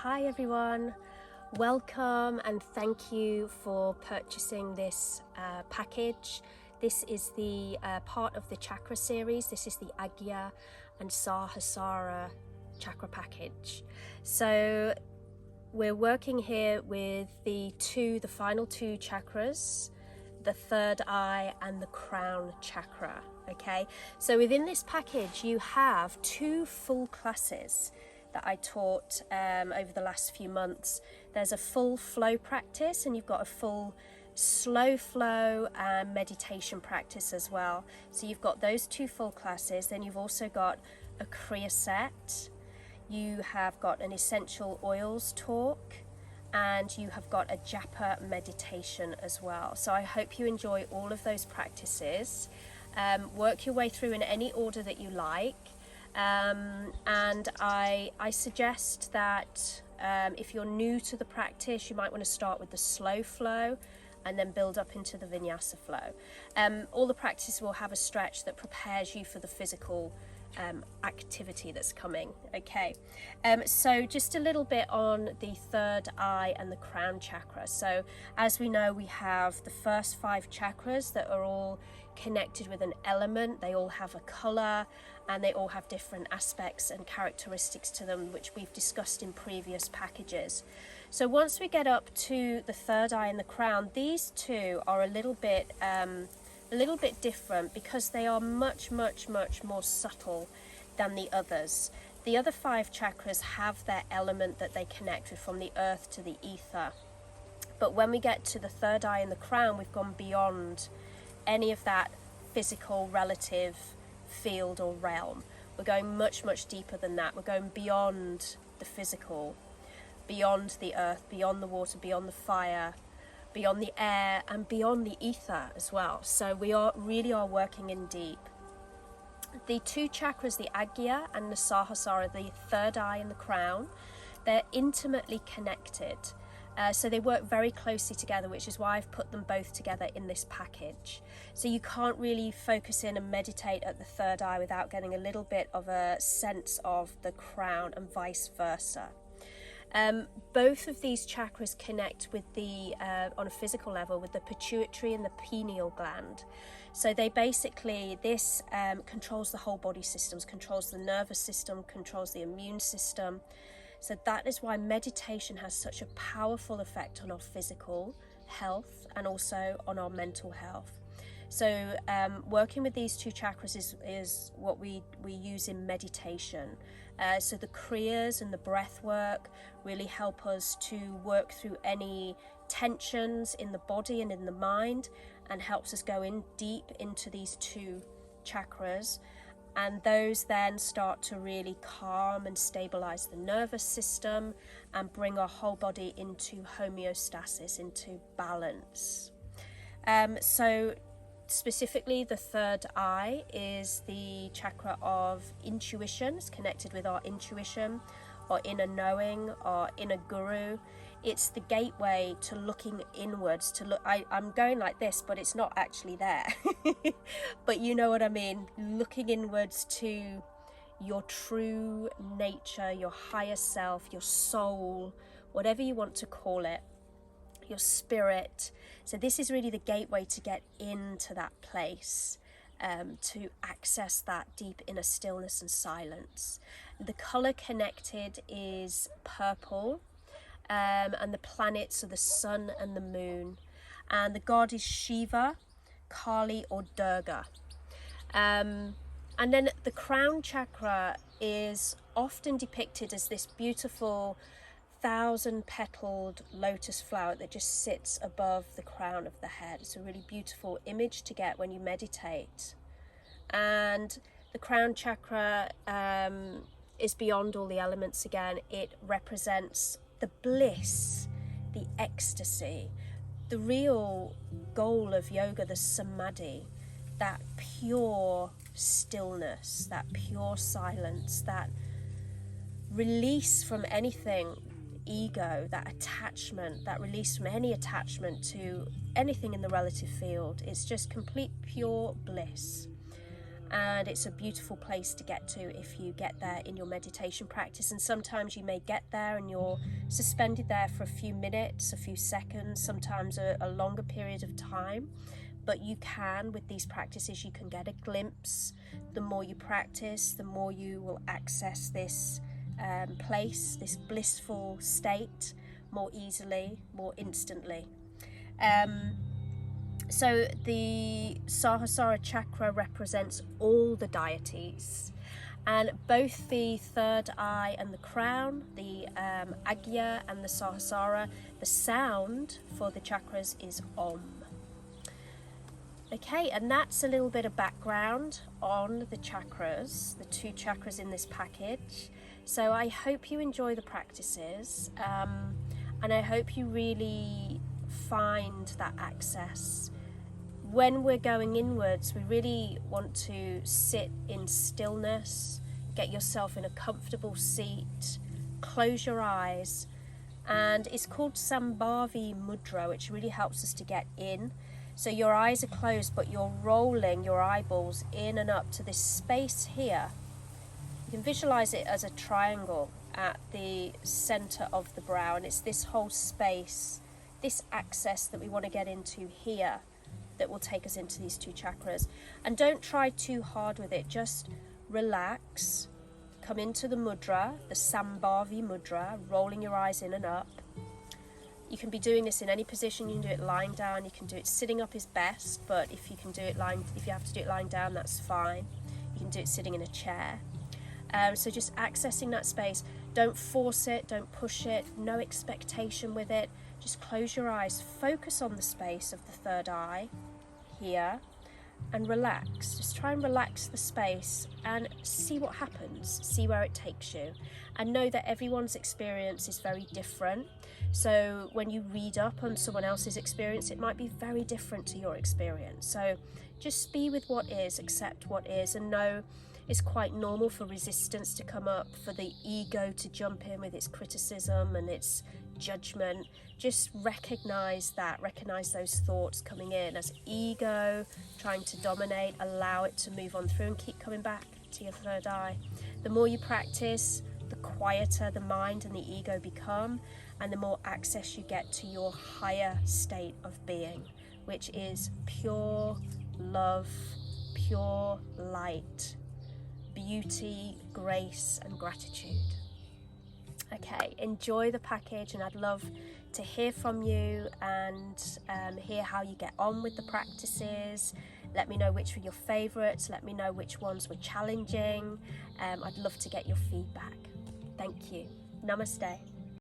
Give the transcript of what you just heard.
Hi everyone, welcome and thank you for purchasing this package. This is the part of the chakra series. This is the Agya and Sahasara chakra package. So we're working here with the final two chakras, the third eye and the crown chakra. Okay, so within this package you have two full classes that I taught over the last few months. There's a full flow practice and you've got a full slow flow and meditation practice as well. So you've got those two full classes. Then you've also got a Kriya set, you have got an essential oils talk, and you have got a japa meditation as well. So I hope you enjoy all of those practices. Work your way through in any order that you like. And I suggest that if you're new to the practice, you might want to start with the slow flow and then build up into the vinyasa flow. All the practices will have a stretch that prepares you for the physical activity that's coming. Okay, so just a little bit on the third eye and the crown chakra. So as we know, we have the first 5 chakras that are all connected with an element. They all have a color and they all have different aspects and characteristics to them, which we've discussed in previous packages. So once we get up to the third eye and the crown, these two are a little bit different because they are much more subtle than the others. The other 5 chakras have their element that they connect with, from the earth to the ether. But when we get to the third eye and the crown, we've gone beyond any of that physical relative field or realm. We're going much deeper than that. We're going beyond the physical, beyond the earth, beyond the water, beyond the fire, beyond the air, and beyond the ether as well. So we really are working in deep. The 2 chakras, the Agya and the Sahasara, the third eye and the crown, they're intimately connected. So they work very closely together, which is why I've put them both together in this package. So you can't really focus in and meditate at the third eye without getting a little bit of a sense of the crown, and vice versa. Both of these chakras connect with the, on a physical level, with the pituitary and the pineal gland. So they basically, this controls the whole body systems, controls the nervous system, controls the immune system. So that is why meditation has such a powerful effect on our physical health and also on our mental health. So working with these 2 chakras is what we use in meditation. So the kriyas and the breath work really help us to work through any tensions in the body and in the mind, and helps us go in deep into these 2 chakras. And those then start to really calm and stabilize the nervous system and bring our whole body into homeostasis, into balance. So specifically, the third eye is the chakra of intuition. It's connected with our intuition, our inner knowing, our inner guru. It's the gateway to looking inwards, to look, I'm going like this, but it's not actually there. But you know what I mean, looking inwards to your true nature, your higher self, your soul, whatever you want to call it, your spirit. So this is really the gateway to get into that place, to access that deep inner stillness and silence. The color connected is purple, and the planets are the sun and the moon, and the god is Shiva, Kali or Durga. And then the crown chakra is often depicted as this beautiful 1,000-petaled lotus flower that just sits above the crown of the head. It's a really beautiful image to get when you meditate. And the crown chakra is beyond all the elements again. It represents the bliss, the ecstasy, the real goal of yoga, the samadhi, that pure stillness, that pure silence, that release from anything ego, that attachment, that release from any attachment to anything in the relative field. It's just complete pure bliss. and it's a beautiful place to get to if you get there in your meditation practice. And sometimes you may get there and you're suspended there for a few minutes, a few seconds, sometimes a longer period of time. But you can, with these practices, you can get a glimpse. The more you practice, the more you will access this place, this blissful state, more easily, more instantly. So the Sahasara chakra represents all the deities, and both the third eye and the crown, the Agya and the Sahasara, the sound for the chakras is Om. Okay, and that's a little bit of background on the chakras, the 2 chakras in this package. So I hope you enjoy the practices, and I hope you really find that access. When we're going inwards, we really want to sit in stillness, get yourself in a comfortable seat, close your eyes, and it's called Sambhavi Mudra, which really helps us to get in. So your eyes are closed, but you're rolling your eyeballs in and up to this space here. You can visualize it as a triangle at the center of the brow, and it's this whole space, this access that we want to get into here, that will take us into these 2 chakras. And don't try too hard with it, just relax, come into the mudra, the Sambhavi Mudra, rolling your eyes in and up. You can be doing this in any position. You can do it lying down, you can do it sitting up is best, but if you have to do it lying down, that's fine. You can do it sitting in a chair. So just accessing that space. Don't force it, don't push it, no expectation with it. Just close your eyes, focus on the space of the third eye here, and relax. Just try and relax the space and see what happens, see where it takes you. And know that everyone's experience is very different. So when you read up on someone else's experience, it might be very different to your experience. So just be with what is, accept what is, and know it's quite normal for resistance to come up, for the ego to jump in with its criticism and its judgment. Just recognize that, recognize those thoughts coming in as ego trying to dominate. Allow it to move on through and keep coming back to your third eye. The more you practice, the quieter the mind and the ego become, and the more access you get to your higher state of being, which is pure love, pure light, beauty, grace, and gratitude. Okay, enjoy the package, and I'd love to hear from you and hear how you get on with the practices. Let me know which were your favorites, let me know which ones were challenging. I'd love to get your feedback. Thank you. Namaste.